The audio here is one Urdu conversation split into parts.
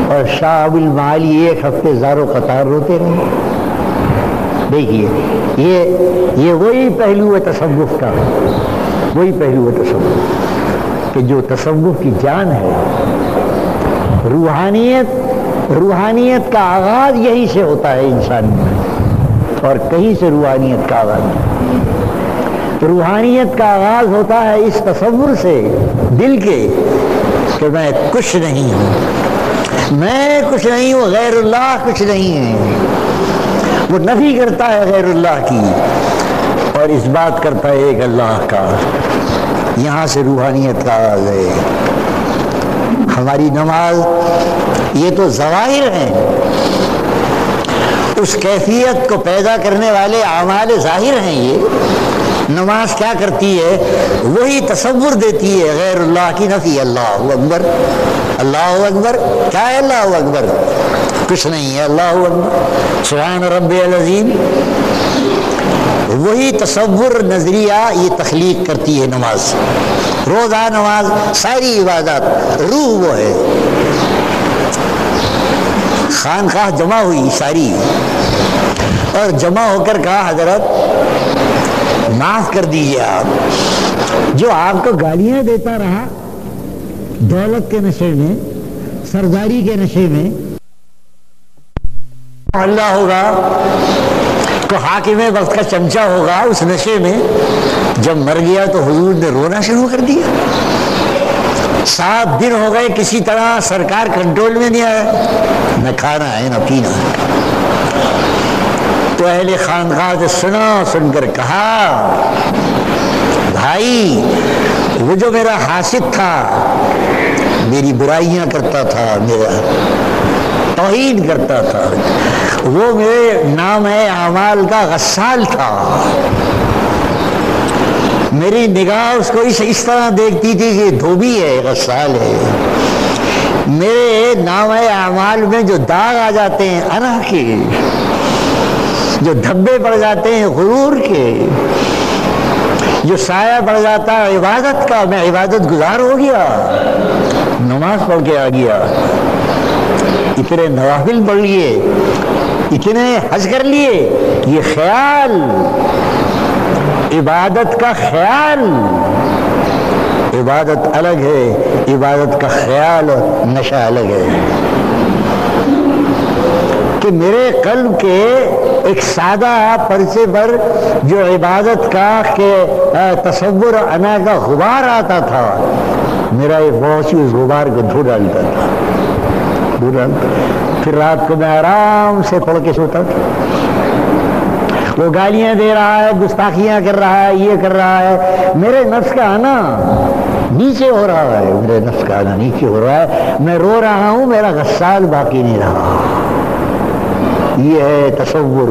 اور شاہ ابو المعالی ایک ہفتے زار و قطار روتے رہے. دیکھیے یہ وہی پہلو ہے تصوف کا، وہی پہلو ہے تصوف کہ جو تصوف کی جان ہے. روحانیت کا آغاز یہی سے ہوتا ہے انسان میں، اور کہیں سے روحانیت کا آغاز نہیں. روحانیت کا آغاز ہوتا ہے اس تصور سے دل کے کہ میں کچھ نہیں ہوں، میں کچھ نہیں ہوں، غیر اللہ کچھ نہیں ہے. وہ نفی کرتا ہے غیر اللہ کی اور اس بات کرتا ہے ایک اللہ کا. یہاں سے روحانیت کا آغاز ہے. ہماری نماز یہ تو ظواہر ہیں، اس کیفیت کو پیدا کرنے والے اعمال ظاہر ہیں. یہ نماز کیا کرتی ہے؟ وہی تصور دیتی ہے غیر اللہ کی نفی. اللہ اکبر، اللہ اکبر. کیا ہے اللہ اکبر؟ کچھ نہیں ہے. اللہ اکبر، سبحان ربی العظیم. وہی تصور نظریہ یہ تخلیق کرتی ہے نماز. روزہ، نماز، ساری عبادات روح وہ ہے. خانقاہ جمع ہوئی ساری اور جمع ہو کر کہا حضرت معاف کر دیجیے آپ، جو آپ کو گالیاں دیتا رہا دولت کے نشے میں، سرداری کے نشے میں، اللہ ہوگا تو حاکم وقت کا چمچہ ہوگا اس نشے میں، جب مر گیا تو حضور نے رونا شروع کر دیا. 7 دن ہو گئے کسی طرح سرکار کنٹرول میں نہیں آیا، نہ کھانا ہے نہ پینا ہے. تو اہل خانقاہ سے سن کر کہا بھائی وہ جو میرا حاسد تھا، میری برائیاں کرتا تھا، میرا توہین کرتا تھا، وہ میرے نام اعمال کا غسال تھا. میری نگاہ اس کو اس طرح دیکھتی تھی کہ دھوبی ہے، غسال ہے. میرے نام اعمال میں جو داغ آ جاتے ہیں انا کے، جو دھبے پڑ جاتے ہیں غرور کے، جو سایہ پڑ جاتا ہے عبادت کا، میں عبادت گزار ہو گیا، نماز پڑھ کے آ گیا، اتنے نوافل پڑھ لیے، اتنے حج کر لیے. یہ خیال، عبادت کا خیال، عبادت الگ ہے، عبادت کا خیال اور نشہ الگ ہے. کہ میرے قلب کے ایک سادہ پرچے پر جو عبادت کا کہ تصور انا کا غبار آتا تھا، میرا ایک بہت اس غبار کو دھو ڈالتا تھا. پھر رات کو میں آرام سے پڑھ کے سوتا تھا. وہ گالیاں دے رہا ہے، گستاخیاں کر رہا ہے، یہ کر رہا ہے، میرے نفس کا آنا نیچے ہو رہا ہے، میرے نفس کا آنا نیچے ہو رہا ہے. میں رو رہا ہوں، میرا غسال باقی نہیں رہا. یہ ہے تصور،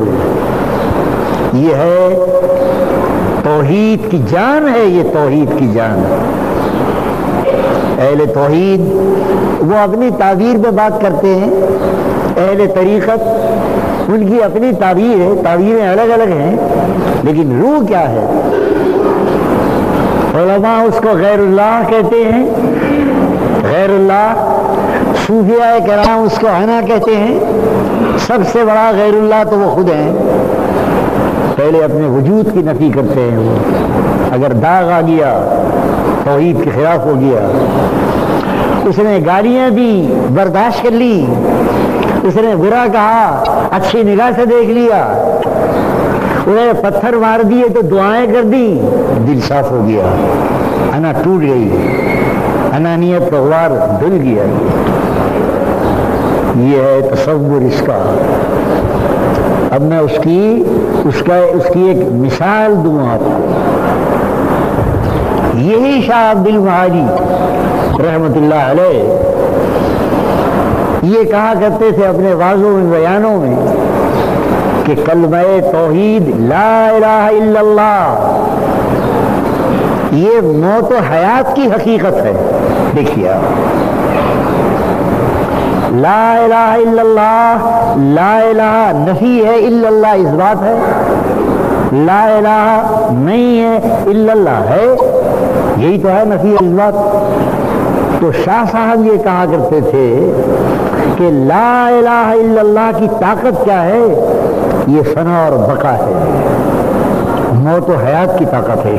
یہ ہے توحید کی جان ہے. یہ توحید کی جان. اہل توحید وہ اپنی تعبیر پہ بات کرتے ہیں، اہل طریقت ان کی اپنی تعبیر ہے، تعبیریں الگ الگ ہیں، لیکن روح کیا ہے؟ علماء اس کو غیر اللہ کہتے ہیں، غیر اللہ. صوفیاء کرام اس کو انا کہتے ہیں. سب سے بڑا غیر اللہ تو وہ خود ہیں. پہلے اپنے وجود کی نفی کرتے ہیں. وہ اگر داغ آ گیا توحید کے خلاف ہو گیا. اس نے گالیاں دی، برداشت کر لی. اس نے برا کہا، اچھی نگاہ سے دیکھ لیا. انہیں پتھر مار دیے تو دعائیں کر دی، دل صاف ہو گیا، انا ٹوٹ گئی، انانیت کا غبار دھل گیا. یہ ہے تصور اس کا. اب میں اس کی ایک مثال دوں آپ کو. یہی شاہ عبد المعالی رحمت اللہ علیہ یہ کہا کرتے تھے اپنے واضح بیانوں میں کہ کلمہ توحید لا الہ الا اللہ یہ موت و حیات کی حقیقت ہے. دیکھیے لا الہ الا اللہ، لا الہ نفی ہے، الا اللہ اس بات ہے. لا الہ نہیں ہے، الا اللہ ہے، یہی تو ہے نفی اس بات. تو شاہ صاحب یہ کہا کرتے تھے کہ لا الہ الا اللہ کی طاقت کیا ہے؟ یہ فنا اور بقا ہے، موت و حیات کی طاقت ہے۔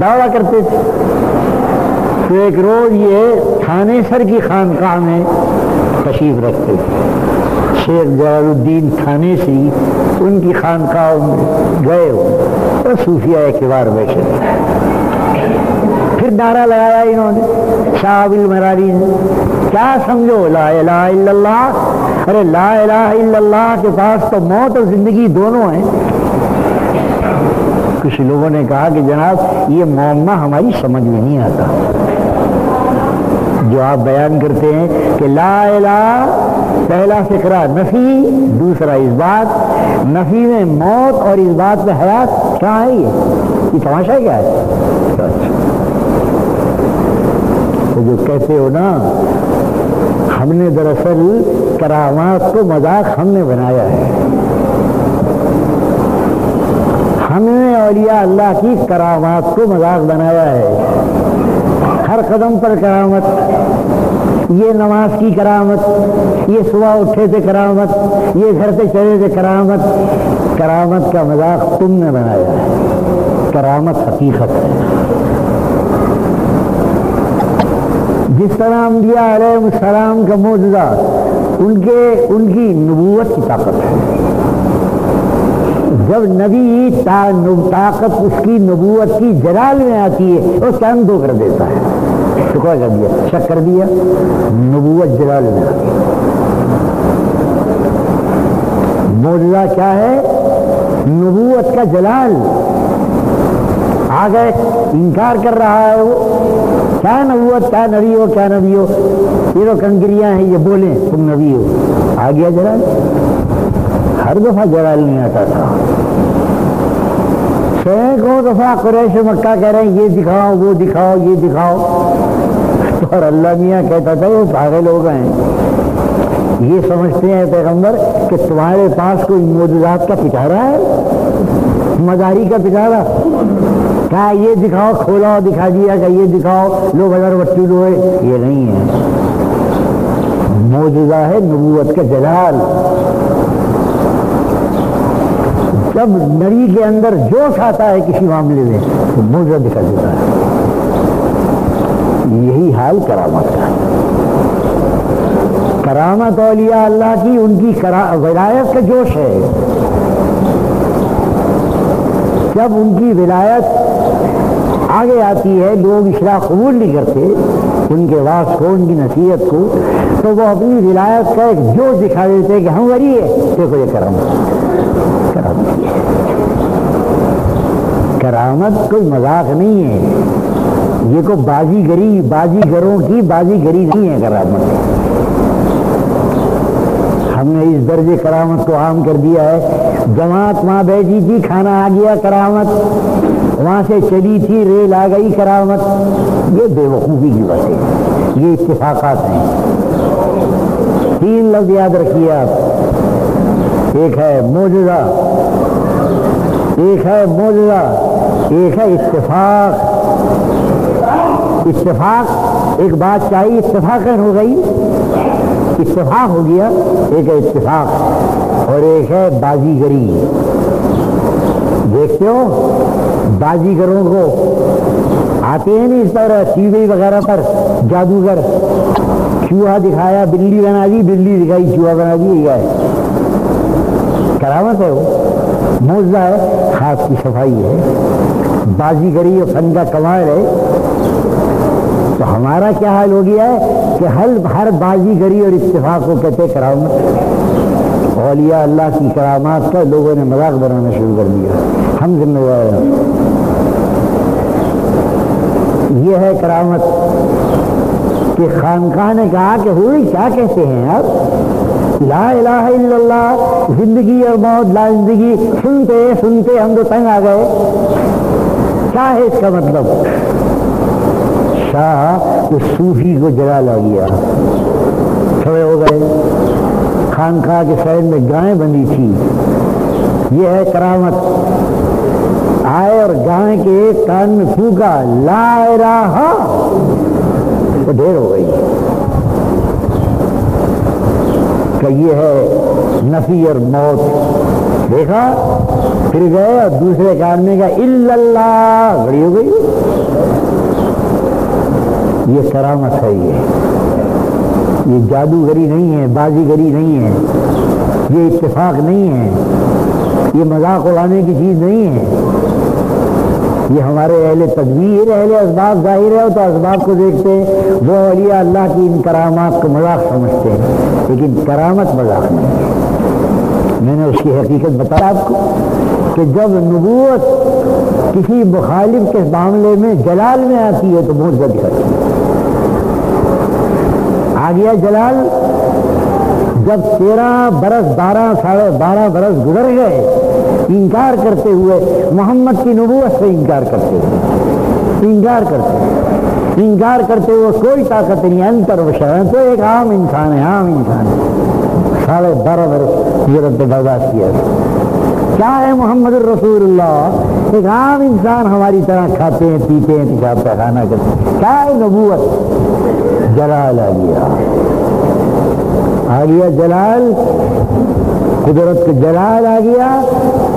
دعویٰ کرتے تھے تو ایک روز یہ تھانے سر کی خانقاہ میں تشریف رکھتے تھے، شیخ جلال الدین تھانے سی ان کی خانقاہ گئے ہو اور صوفیہ کبار بیٹھے، پھر نعرہ لگایا انہوں نے شاہ المراری نے، کیا سمجھو لا الہ الا اللہ؟ ارے لا الہ الا اللہ کے پاس تو موت اور زندگی دونوں ہیں۔ کچھ لوگوں نے کہا کہ جناب یہ معمہ ہماری سمجھ میں نہیں آتا، جو آپ بیان کرتے ہیں کہ لا الہ پہلا فقرہ نفی، دوسرا اس بات، نفی میں موت اور اس بات میں حیات، کہاں ہے یہ تماشا کیا ہے؟ تو جو کہتے ہو نا ہم نے دراصل کرامات کو مذاق ہم نے بنایا ہے، ہم نے اولیاء اللہ کی کرامات کو مذاق بنایا ہے، ہر قدم پر کرامت، یہ نماز کی کرامت، یہ صبح اٹھے تھے کرامت، یہ گھر سے چلے تھے کرامت، کرامت کا مذاق تم نے بنایا ہے، کرامت حقیقت ہے۔ جس طرح انبیاء علیہ السلام کا معجزہ ان کی نبوت کی طاقت ہے، جب نبی طاقت اس کی نبوت کی جلال میں آتی ہے وہ چاند دو کر دیتا ہے، تو کیا کر دیا؟ شک کر دیا، نبوت جلال میں آتی ہے۔ معجزہ کیا ہے؟ نبوت کا جلال آ گئے، انکار کر رہا ہے وہ، کیا نبوت، کیا نبی ہو، کیا نبی ہو، یہ تو کنکریاں ہیں، یہ بولیں تم نبی ہو، آ گیا جلال۔ ہر دفعہ جلال نہیں آتا تھا، سینکڑوں دفعہ قریش مکہ کہہ رہے ہیں یہ دکھاؤ وہ دکھاؤ یہ دکھاؤ، اور اللہ میاں کہتا تھا وہ پاگل ہو گئے ہیں، یہ سمجھتے ہیں پیغمبر کہ تمہارے پاس کوئی معجزات کا پٹارا ہے، مزاری کا پٹارا، کہا یہ دکھاؤ، کھولا دکھا دیا، کہ یہ دکھاؤ لو بازار بچی لو، یہ نہیں ہے، معجزہ ہے نبوت کا جلال۔ جب نبی کے اندر جوش آتا ہے کسی معاملے میں تو معجزہ دکھا دیتا ہے، یہی حال کرامت کا ہے۔ کرامت اولیاء اللہ کی ان کی ولایت کا جوش ہے، جب ان کی ولایت آگے آتی ہے لوگ اصلاح قبول نہیں کرتے ان کے واس کو، ان کی نصیحت کو، تو وہ اپنی ولایت کا ایک جوش دکھا دیتے ہیں کہ ہم ولی ہے، دیکھو یہ کرامت، کرامت کوئی مذاق نہیں ہے، یہ کوئی بازیگروں کی بازیگری نہیں ہے کرامت۔ ہم نے اس درجے کرامت کو عام کر دیا ہے، جماعت وہاں بیٹھی تھی، کھانا آ گیا کرامت، وہاں سے چلی تھی ریل آ گئی کرامت، یہ بے وقوفی کی باتیں، یہ اتفاقات ہیں۔ تین لفظ یاد رکھیے آپ، ایک ہے معجزہ، ایک ہے اتفاق۔ اتفاق ایک بات چاہیے، اتفاقاً ہو گئی، اتفاق ہو گیا، ایک ہے اتفاق اور ایک ہے بازیگری۔ دیکھتے ہو بازیگروں کو آتے ہیں نہیں اس طرح ٹی وی وغیرہ پر جادوگر، چوہا دکھایا بلی بنا دی، بلی دکھائی چوہا بنا دی، یہ ہے کرامت ہے، وہ معجزہ ہے، ہاتھ کی صفائی ہے، بازیگری اور فن کا کمال ہے۔ تو ہمارا کیا حال ہو گیا ہے کہ ہر بازیگری اور اتفاق کو کہتے کرامت، اولیاء اللہ کی کرامات کا لوگوں نے مذاق بنانا شروع کر دیا، ہم ذمہ دار ہیں۔ یہ ہے کرامت کہ خانقاہ نے کہا کہ ہوئی کیا کہتے ہیں آپ، لا الہ الا اللہ، زندگی اور موت، لا زندگی، سنتے سنتے ہم تو تنگ آ گئے، کیا ہے اس کا مطلب؟ شاہ اس صوفی کو جلال آ گیا، کھڑے ہو گئے، خانقاہ کے سائڈ میں گائیں بندھی تھی، یہ ہے کرامت، آئے اور گائیں کے ایک کان میں پھونکا لا الہ، تو دیر ہو گئی، کا یہ ہے نفی اور موت. دیکھا پھر گئے اور دوسرے کان میں کہا الا اللہ, بڑی ہو گئی. یہ کرامت ہے, یہ جادوگری نہیں ہے, بازیگری نہیں ہے, یہ اتفاق نہیں ہے, یہ مذاق اڑانے کی چیز نہیں ہے. یہ ہمارے اہل تدبیر, اہل اسباب ظاہر ہے تو اسباب کو دیکھتے ہیں, وہ اولیاء اللہ کی ان کرامات کو مذاق سمجھتے ہیں, لیکن کرامت مذاق نہیں ہے. میں نے اس کی حقیقت بتایا آپ کو کہ جب نبوت کسی مخالف کے معاملے میں جلال میں آتی ہے تو معجزہ دکھاتی ہے. آ گیا جلال. جب 13 برس 12 ساڑھے 12 برس گزر گئے انکار کرتے ہوئے, محمد کی نبوت سے انکار کرتے ہوئے کوئی طاقت نہیں, انتر بشر تو ایک عام انسان ہے, عام انسان ہے. 12.5 برس یہ رب برداشت کیا. کیا ہے محمد الرسول اللہ, ایک عام انسان ہماری طرح کھاتے ہیں پیتے ہیں پیشاب پیخانہ کرتے ہیں. کیا ہے نبوت؟ جلال آ گیا جلال, قدرت کا جلال آ گیا,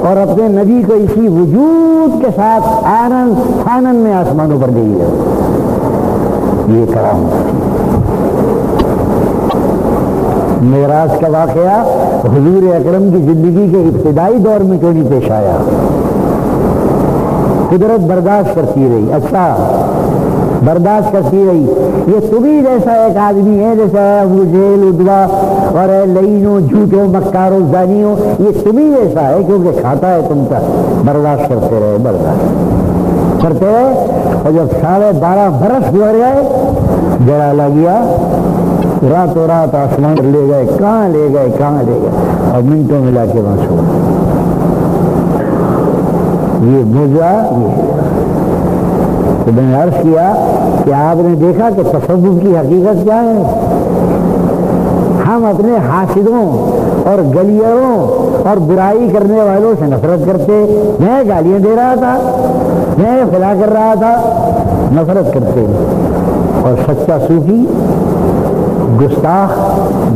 اور اپنے نبی کو اسی وجود کے ساتھ آنن میں آسمانوں پر گئی ہے. یہ کرامت. معراج کا واقعہ حضور اکرم کی زندگی کے ابتدائی دور میں کیوں نہیں پیش آیا؟ قدرت برداشت کرتی رہی. اچھا برداشت کرتی رہی. یہ تمہیں جیسا ایک آدمی ہے جیسا ابو جہل ادوا اور لئینوں جھوٹوں مکاروں زانیوں, یہ تمہیں جیسا ہے کیونکہ کھاتا ہے تم کا. برداشت کرتے رہے, برداشت کرتے رہے, اور جب 12.5 برس گزر گئے جلال آ گیا. راتوں رات آسمان لے گئے, کہاں لے گئے, اور منٹوں میں لا کے وہاں چھوڑ. یہ معجزہ. یہ تو میں نے عرض کیا کہ آپ نے دیکھا کہ تصوف کی حقیقت کیا ہے. ہم اپنے حاسدوں اور گلیروں اور برائی کرنے والوں سے نفرت کرتے. میں گالیاں دے رہا تھا, میں فلا کر رہا تھا, نفرت کرتے. اور سچا صوفی گستاخ,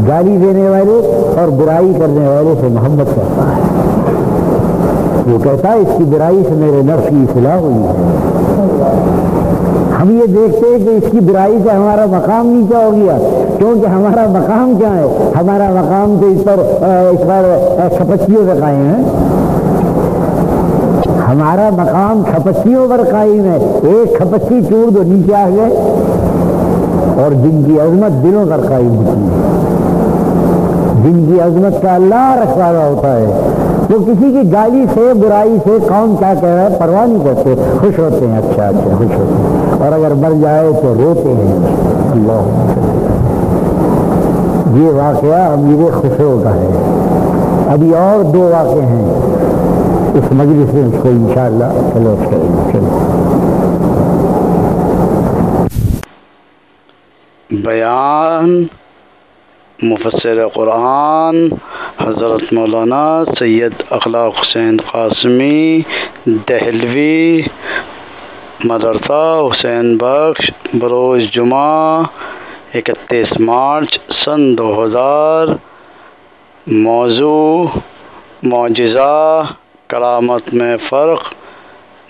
گالی دینے والے اور برائی کرنے والے سے محبت کرتا ہے. وہ کہتا ہے اس کی برائی سے میرے نفس کی اصلاح ہوئی ہے. ہم یہ دیکھتے ہیں کہ اس کی برائی سے ہمارا مقام نیچا ہو گیا, کیونکہ ہمارا مقام کیا ہے؟ ہمارا مقام تو اس پر کھپچیوں پہ قائم ہے. ہمارا مقام کھپچیوں پر قائم ہے. ایک کھپچی چور دو نیچے آ گئے, اور جن کی عظمت دلوں پر قائم ہوتی ہے, جن کی عظمت کا اللہ رکھوالا ہوتا ہے, وہ کسی کی گالی سے برائی سے کون کیا کہہ رہا ہے پرواہ نہیں کرتے, خوش ہوتے ہیں. اچھا خوش ہوتے ہیں, اور اگر مر جائے تو روتے ہیں. اللہ. یہ واقعہ امیر خسرو کا ہے. ابھی اور 2 واقعے ہیں اس مجلس میں, اس کو انشاءاللہ کلوز کریں گے. بیان مفسر قرآن حضرت مولانا سید اخلاق حسین قاسمی دہلوی مدرسہ حسین بخش, بروز جمعہ 31 مارچ سن 2000. موضوع معجزہ کرامت میں فرق,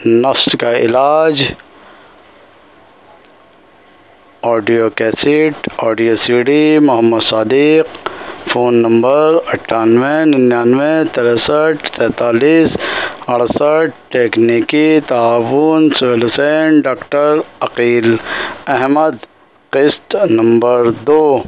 نفس کا علاج. Audio cassette, audio CD Muhammad Sadiq. Phone number 9899634368. تکنیکی تعاون سہیل حسین, ڈاکٹر عقیل احمد. قسط نمبر 2.